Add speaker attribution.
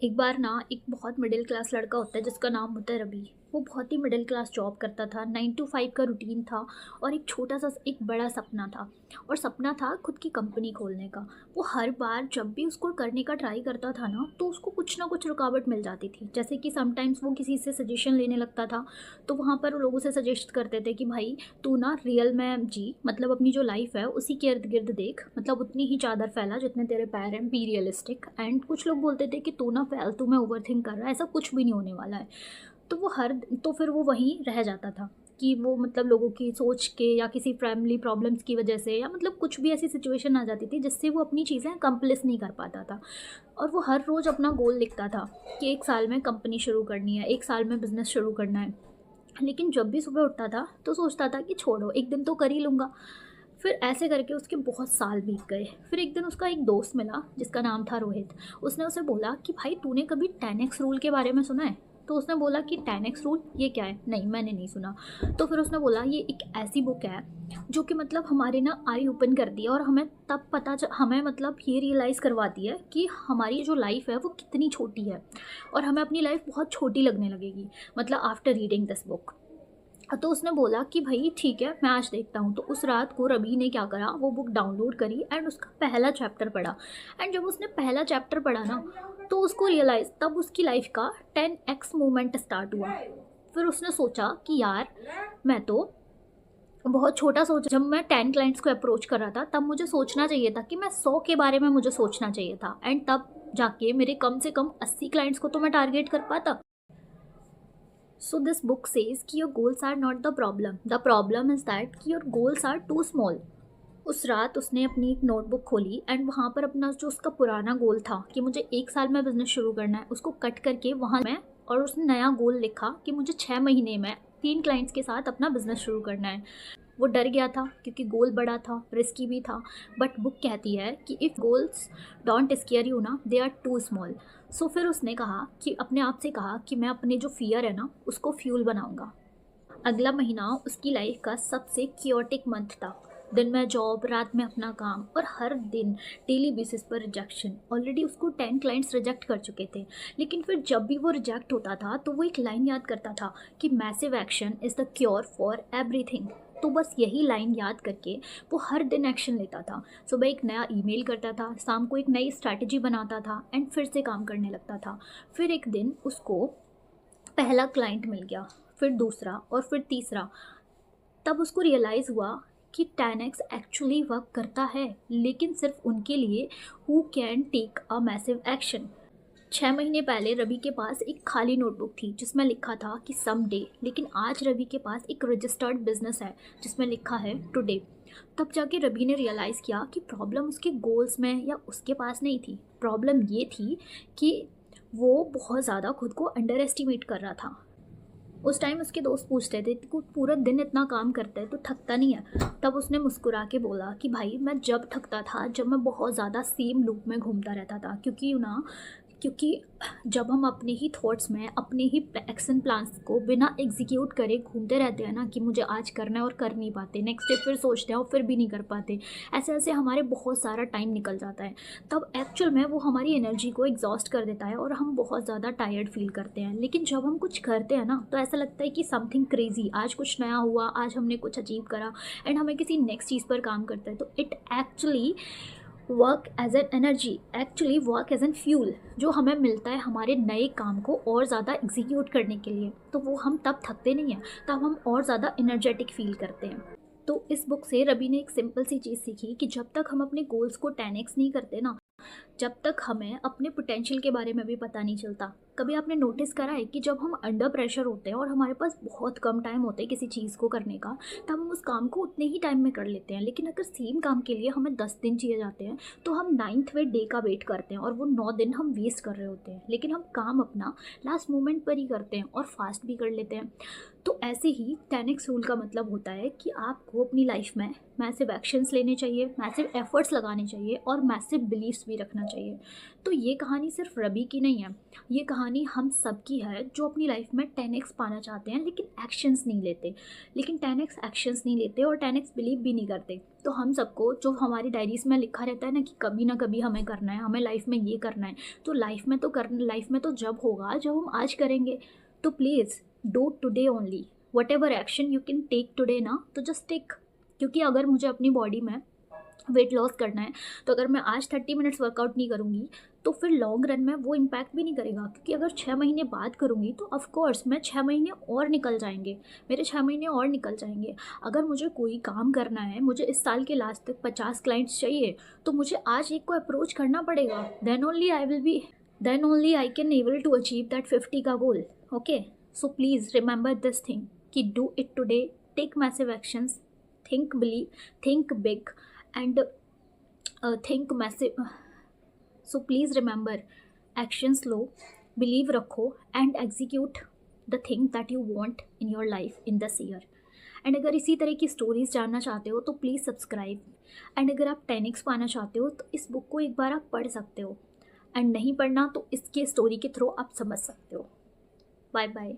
Speaker 1: एक बार ना एक बहुत मिडिल क्लास लड़का होता है जिसका नाम होता है रवि। वो बहुत ही मिडिल क्लास जॉब करता था, 9 to 5 का रूटीन था। और एक छोटा सा एक बड़ा सपना था। और सपना था खुद की कंपनी खोलने का। वो हर बार जब भी उसको करने का ट्राई करता था ना, तो उसको कुछ ना कुछ रुकावट मिल जाती थी। जैसे कि समटाइम्स वो किसी से सजेशन लेने लगता था, तो वहाँ पर वो लोगों से सजेस्ट करते थे कि भाई तू ना रियल में जी, मतलब अपनी जो लाइफ है उसी के इर्द गिर्द देख, मतलब उतनी ही चादर फैला जितने तेरे पैर हैं, बी रियलिस्टिक। एंड कुछ लोग बोलते थे कि तू ना फालतू में ओवर थिंक कर रहा है, ऐसा कुछ भी नहीं होने वाला है। तो वो हर तो फिर वो वहीं रह जाता था कि वो मतलब लोगों की सोच के या किसी फैमिली प्रॉब्लम्स की वजह से, या मतलब कुछ भी ऐसी सिचुएशन आ जाती थी जिससे वो अपनी चीज़ें अकम्प्लिश नहीं कर पाता था। और वो हर रोज़ अपना गोल लिखता था कि 1 साल में कंपनी शुरू करनी है, 1 साल में बिज़नेस शुरू करना है। लेकिन जब भी सुबह उठता था तो सोचता था कि छोड़ो, एक दिन तो कर ही लूँगा। फिर ऐसे करके उसके बहुत साल बीत गए। फिर एक दिन उसका एक दोस्त मिला जिसका नाम था रोहित। उसने उसे बोला कि भाई तूने कभी 10x रूल के बारे में सुना है? तो उसने बोला कि 10x रूल ये क्या है? नहीं, मैंने नहीं सुना। तो फिर उसने बोला ये एक ऐसी बुक है जो कि मतलब हमारे ना आई ओपन करती है, और हमें तब हमें मतलब ये रियलाइज़ करवाती है कि हमारी जो लाइफ है वो कितनी छोटी है, और हमें अपनी लाइफ बहुत छोटी लगने लगेगी, मतलब आफ्टर रीडिंग दिस बुक। तो उसने बोला कि भाई ठीक है, मैं आज देखता हूँ। तो उस रात को रवि ने क्या करा, वो बुक डाउनलोड करी एंड उसका पहला चैप्टर पढ़ा। एंड जब उसने पहला चैप्टर पढ़ा ना, तो उसको रियलाइज़, तब उसकी लाइफ का 10x मूवमेंट स्टार्ट हुआ। फिर उसने सोचा कि यार मैं तो बहुत छोटा सोच, जब मैं 10 क्लाइंट्स को अप्रोच कर रहा था तब मुझे सोचना चाहिए था कि मैं 100 के बारे में मुझे सोचना चाहिए था, एंड तब जाके मेरे कम से कम 80 क्लाइंट्स को तो मैं टारगेट कर पाता। So this book says कि your goals are not the problem. The problem is that कि your goals are too small. उस रात उसने अपनी एक नोटबुक खोली एंड वहाँ पर अपना जो उसका पुराना गोल था कि मुझे 1 साल में बिज़नेस शुरू करना है, उसको कट करके वहाँ में, और उसने नया गोल लिखा कि मुझे 6 महीने में 3 क्लाइंट्स के साथ अपना बिज़नेस शुरू करना है। वो डर गया था क्योंकि गोल बड़ा था, रिस्की भी था। बट बुक कहती है कि if goals don't square you ना, दे आर टू स्मॉल। सो फिर उसने कहा कि अपने आप से कहा कि मैं अपने जो फियर है ना उसको फ्यूल बनाऊंगा। अगला महीना उसकी लाइफ का सबसे क्योटिक मंथ था। दिन में जॉब, रात में अपना काम, और हर दिन डेली बेसिस पर रिजेक्शन। ऑलरेडी उसको 10 क्लाइंट्स रिजेक्ट कर चुके थे। लेकिन फिर जब भी वो रिजेक्ट होता था तो वो एक लाइन याद करता था कि massive action is the cure for everything. तो बस यही लाइन याद करके वो हर दिन एक्शन लेता था। सुबह एक नया ईमेल करता था, शाम को एक नई स्ट्रैटेजी बनाता था एंड फिर से काम करने लगता था। फिर एक दिन उसको पहला क्लाइंट मिल गया, फिर दूसरा, और फिर तीसरा। तब उसको रियलाइज़ हुआ कि 10x एक्चुअली वर्क करता है, लेकिन सिर्फ उनके लिए who can take a massive action. 6 महीने पहले रवि के पास एक खाली नोटबुक थी जिसमें लिखा था कि सम डे, लेकिन आज रवि के पास एक रजिस्टर्ड बिजनेस है जिसमें लिखा है टुडे। तब जाके रवि ने रियलाइज़ किया कि प्रॉब्लम उसके गोल्स में या उसके पास नहीं थी। प्रॉब्लम ये थी कि वो बहुत ज़्यादा खुद को अंडर एस्टिमेट कर रहा था। उस टाइम उसके दोस्त पूछते थे तू पूरा दिन इतना काम करता है तो थकता नहीं है? तब उसने मुस्कुरा के बोला कि भाई मैं जब थकता था जब मैं बहुत ज़्यादा सेम लूप में घूमता रहता था, क्योंकि जब हम अपने ही थॉट्स में अपने ही एक्शन प्लान्स को बिना एग्जीक्यूट करे घूमते रहते हैं ना कि मुझे आज करना है और कर नहीं पाते, नेक्स्ट डे फिर सोचते हैं और फिर भी नहीं कर पाते, ऐसे ऐसे हमारे बहुत सारा टाइम निकल जाता है। तब एक्चुअल में वो हमारी एनर्जी को एग्जॉस्ट कर देता है और हम बहुत ज़्यादा टायर्ड फील करते हैं। लेकिन जब हम कुछ करते हैं ना तो ऐसा लगता है कि समथिंग क्रेजी, आज कुछ नया हुआ, आज हमने कुछ अचीव करा, एंड हमें किसी नेक्स्ट चीज़ पर काम करता है। तो it actually work as an energy, actually work as an fuel, जो हमें मिलता है हमारे नए काम को और ज़्यादा एग्जीक्यूट करने के लिए। तो वो हम तब थकते नहीं हैं, तब हम और ज़्यादा एनर्जेटिक फील करते हैं। तो इस बुक से रवि ने एक सिंपल सी चीज़ सीखी कि जब तक हम अपने गोल्स को 10x नहीं करते ना, जब तक हमें अपने पोटेंशियल के बारे में भी पता नहीं चलता। कभी आपने नोटिस करा है कि जब हम अंडर प्रेशर होते हैं और हमारे पास बहुत कम टाइम होता है किसी चीज़ को करने का, तब हम उस काम को उतने ही टाइम में कर लेते हैं। लेकिन अगर सेम काम के लिए हमें 10 दिन चाहिए जाते हैं तो हम 9वें डे का वेट करते हैं और वो 9 दिन हम वेस्ट कर रहे होते हैं। लेकिन हम काम अपना लास्ट मोमेंट पर ही करते हैं और फास्ट भी कर लेते हैं। तो ऐसे ही 10x रूल का मतलब होता है कि आपको अपनी लाइफ में मैसिव एक्शंस लेने चाहिए, मैसिव एफर्ट्स लगाने चाहिए और मैसिव बिलीव्स भी रखना चाहिए। चाहिए। तो ये कहानी सिर्फ रवि की नहीं है, ये कहानी हम सब की है जो अपनी लाइफ में 10x पाना चाहते हैं लेकिन एक्शंस नहीं लेते, लेकिन 10x एक्शंस नहीं लेते और 10x बिलीव भी नहीं करते। तो हम सबको जो हमारी डायरीज़ में लिखा रहता है ना कभी हमें करना है, हमें लाइफ में ये करना है, तो लाइफ में तो जब होगा जब हम आज करेंगे। तो please do today only, whatever action you can take today ना, तो जस्ट टेक। क्योंकि अगर मुझे अपनी बॉडी में वेट लॉस करना है तो अगर मैं आज 30 मिनट्स वर्कआउट नहीं करूँगी तो फिर लॉन्ग रन में वो इम्पैक्ट भी नहीं करेगा। क्योंकि अगर 6 महीने बाद करूँगी तो ऑफ कोर्स मैं 6 महीने और निकल जाएंगे, मेरे 6 महीने और निकल जाएंगे। अगर मुझे कोई काम करना है, मुझे इस साल के लास्ट तक 50 क्लाइंट्स चाहिए, तो मुझे आज एक को अप्रोच करना पड़ेगा। Then only I can able to achieve that 50 का goal. Okay, so please remember this thing कि do it today, take massive actions, think big and think massive. So please remember, actions लो, believe रखो and execute the thing that you want in your life in this year. And अगर इसी तरह की stories जानना चाहते हो तो प्लीज़ सब्सक्राइब। एंड अगर आप 10x पाना चाहते हो तो इस बुक को एक बार आप पढ़ सकते हो, एंड नहीं पढ़ना तो इसके स्टोरी के थ्रू आप समझ सकते हो। Bye bye.